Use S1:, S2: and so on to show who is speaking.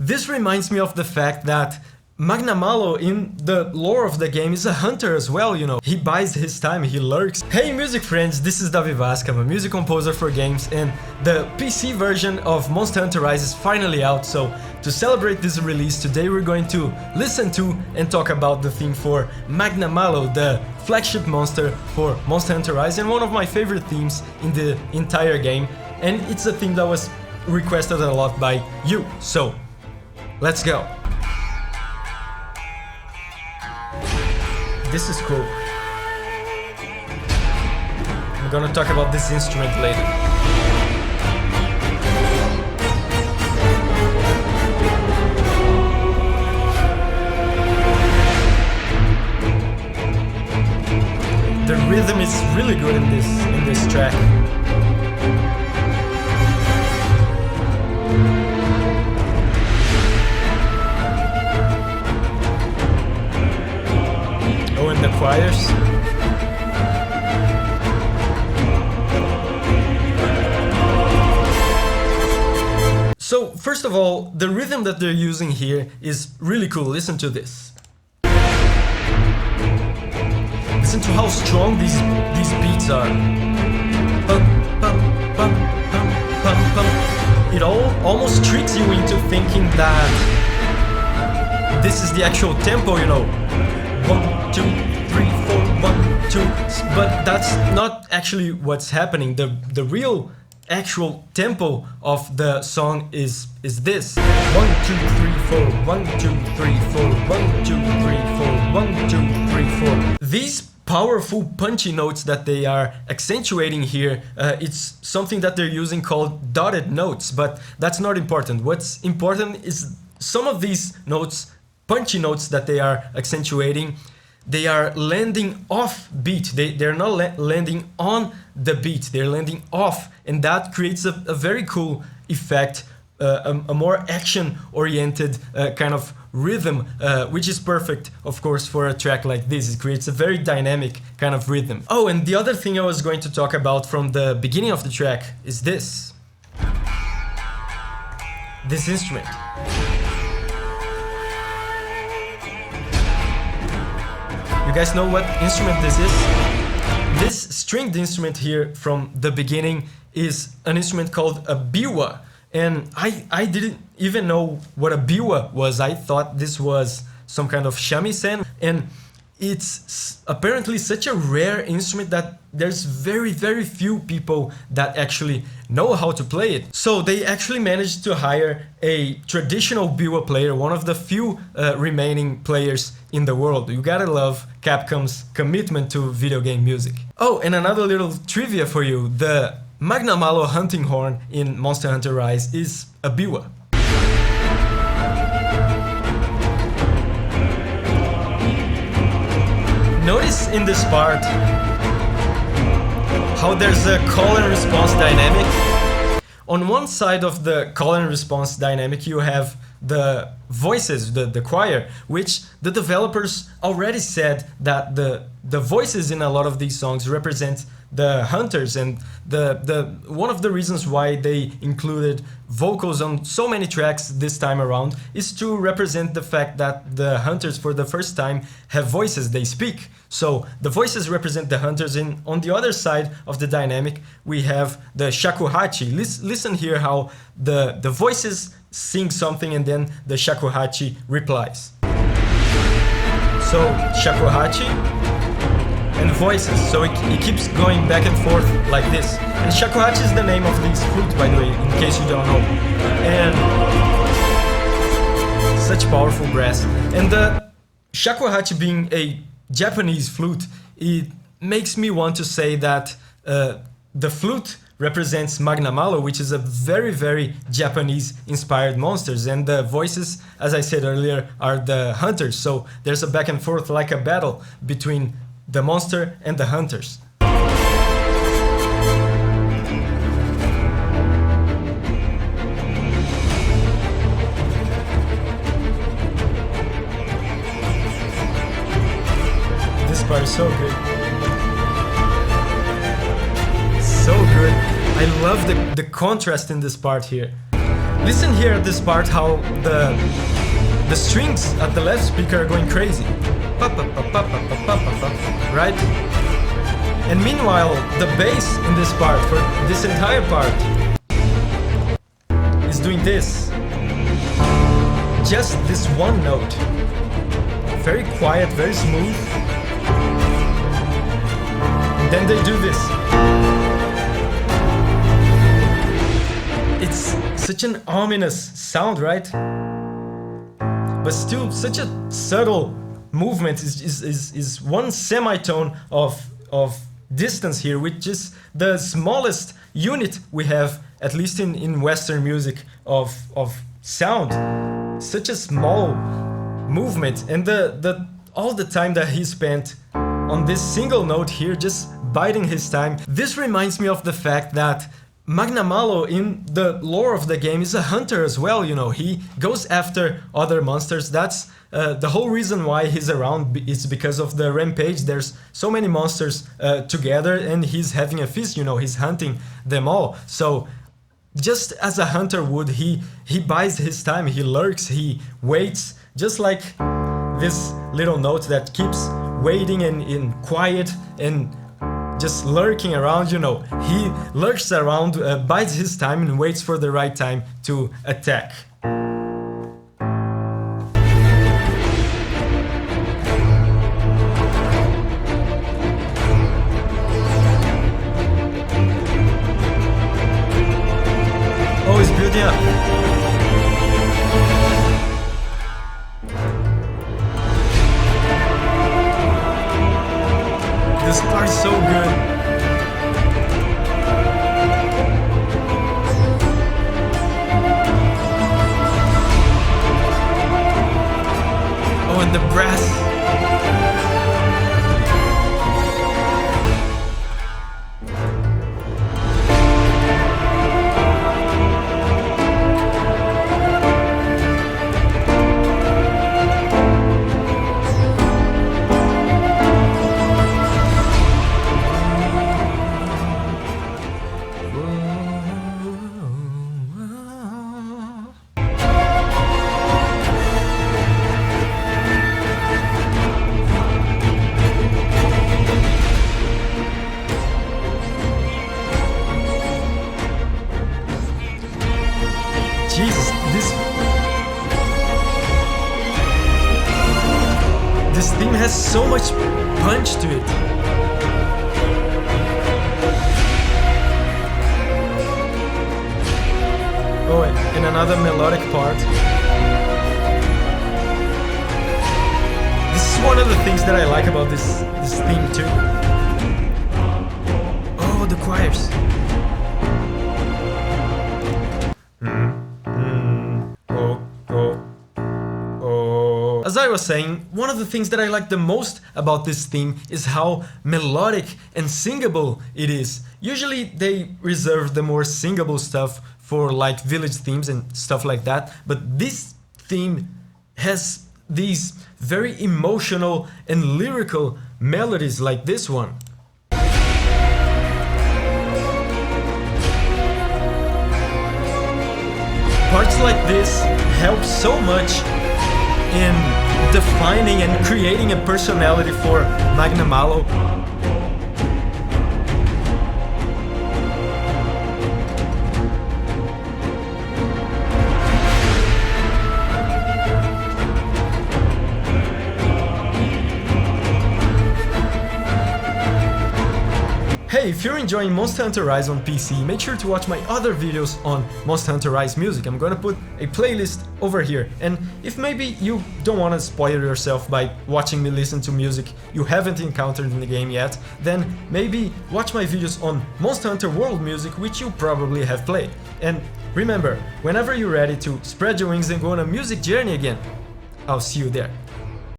S1: this reminds me of the fact that Magnamalo in the lore of the game is a hunter as well, you know. He buys his time, he lurks. Hey music friends, this is Davi Vasca, I'm a music composer for games, and the PC version of Monster Hunter Rise is finally out, so to celebrate this release today we're going to listen to and talk about the theme for Magnamalo, the flagship monster for Monster Hunter Rise, and one of my favorite themes in the entire game, and it's a theme that was requested a lot by you, so let's go. This is cool. I'm gonna talk about this instrument later. The rhythm is really good in this track. Oh, and the choirs. So, first of all, the rhythm that they're using here is really cool. Listen to this. Listen to how strong these beats are. Bum, bum, bum, bum, bum, bum. It almost tricks you into thinking that this is the actual tempo, you know. 1, 2, 3, 4, 1, 2, but that's not actually what's happening. The real actual tempo of the song is this. 1, 2, 3, 4, 1, 2, 3, 4, 1, 2, 3, 4, 1, 2, 3, 4. These powerful punchy notes that they are accentuating here, it's something that they're using called dotted notes, but that's not important. What's important is some of these notes, punchy notes that they are accentuating, they are landing off beat. They're not landing on the beat, they're landing off, and that creates a very cool effect, a more action-oriented kind of rhythm, which is perfect, of course, for a track like this. It creates a very dynamic kind of rhythm. Oh, and the other thing I was going to talk about from the beginning of the track is this. This instrument. You guys know what instrument this is? This stringed instrument here from the beginning is an instrument called a biwa. And I didn't even know what a biwa was. I thought this was some kind of shamisen. And it's apparently such a rare instrument that there's very few people that actually know how to play it. So they actually managed to hire a traditional biwa player, one of the few remaining players in the world. You gotta love Capcom's commitment to video game music. Oh, and another little trivia for you. The Magnamalo hunting horn in Monster Hunter Rise is a biwa. Notice in this part how there's a call and response dynamic. On one side of the call and response dynamic you have the voices, the choir, which the developers already said that the voices in a lot of these songs represent the hunters, and one of the reasons why they included vocals on so many tracks this time around is to represent the fact that the hunters for the first time have voices, they speak. So the voices represent the hunters, and on the other side of the dynamic we have the shakuhachi. Listen here how the voices sing something and then the shakuhachi replies. So shakuhachi and voices, so it keeps going back and forth like this. And shakuhachi is the name of this flute, by the way, in case you don't know. And such powerful brass. And the shakuhachi being a Japanese flute, it makes me want to say that the flute represents Magnamalo, which is a very Japanese inspired monsters, and the voices, as I said earlier, are the hunters. So there's a back and forth, like a battle between the monster and the hunters. This part is so good. So good. I love the contrast in this part here. Listen here at this part how the strings at the left speaker are going crazy. Right? And meanwhile, the bass in this part, for this entire part, is doing this. Just this one note. Very quiet, very smooth. And then they do this. It's such an ominous sound, right? But still such a subtle movement. Is one semitone of distance here, which is the smallest unit we have, at least in Western music, of sound. Such a small movement, and all the time that he spent on this single note here, just biding his time. This reminds me of the fact that Magnamalo in the lore of the game is a hunter as well, you know. He goes after other monsters. That's the whole reason why he's around, is because of the rampage. There's so many monsters together, and he's having a feast, you know, he's hunting them all. So just as a hunter would, he buys his time, he lurks, he waits, just like this little note that keeps waiting and in quiet and just lurking around, you know. He lurks around, bides his time and waits for the right time to attack. Oh, he's building up. This part is so good. Oh, and the brass. Jesus, this theme has so much punch to it. Oh, and another melodic part. This is one of the things that I like about this theme too. Oh, the choirs. As I was saying, one of the things that I like the most about this theme is how melodic and singable it is. Usually they reserve the more singable stuff for like village themes and stuff like that, but this theme has these very emotional and lyrical melodies like this one. Parts like this help so much in defining and creating a personality for Magnamalo. Hey, if you're enjoying Monster Hunter Rise on PC, make sure to watch my other videos on Monster Hunter Rise music. I'm gonna put a playlist over here. And if maybe you don't want to spoil yourself by watching me listen to music you haven't encountered in the game yet, then maybe watch my videos on Monster Hunter World music, which you probably have played. And remember, whenever you're ready to spread your wings and go on a music journey again, I'll see you there.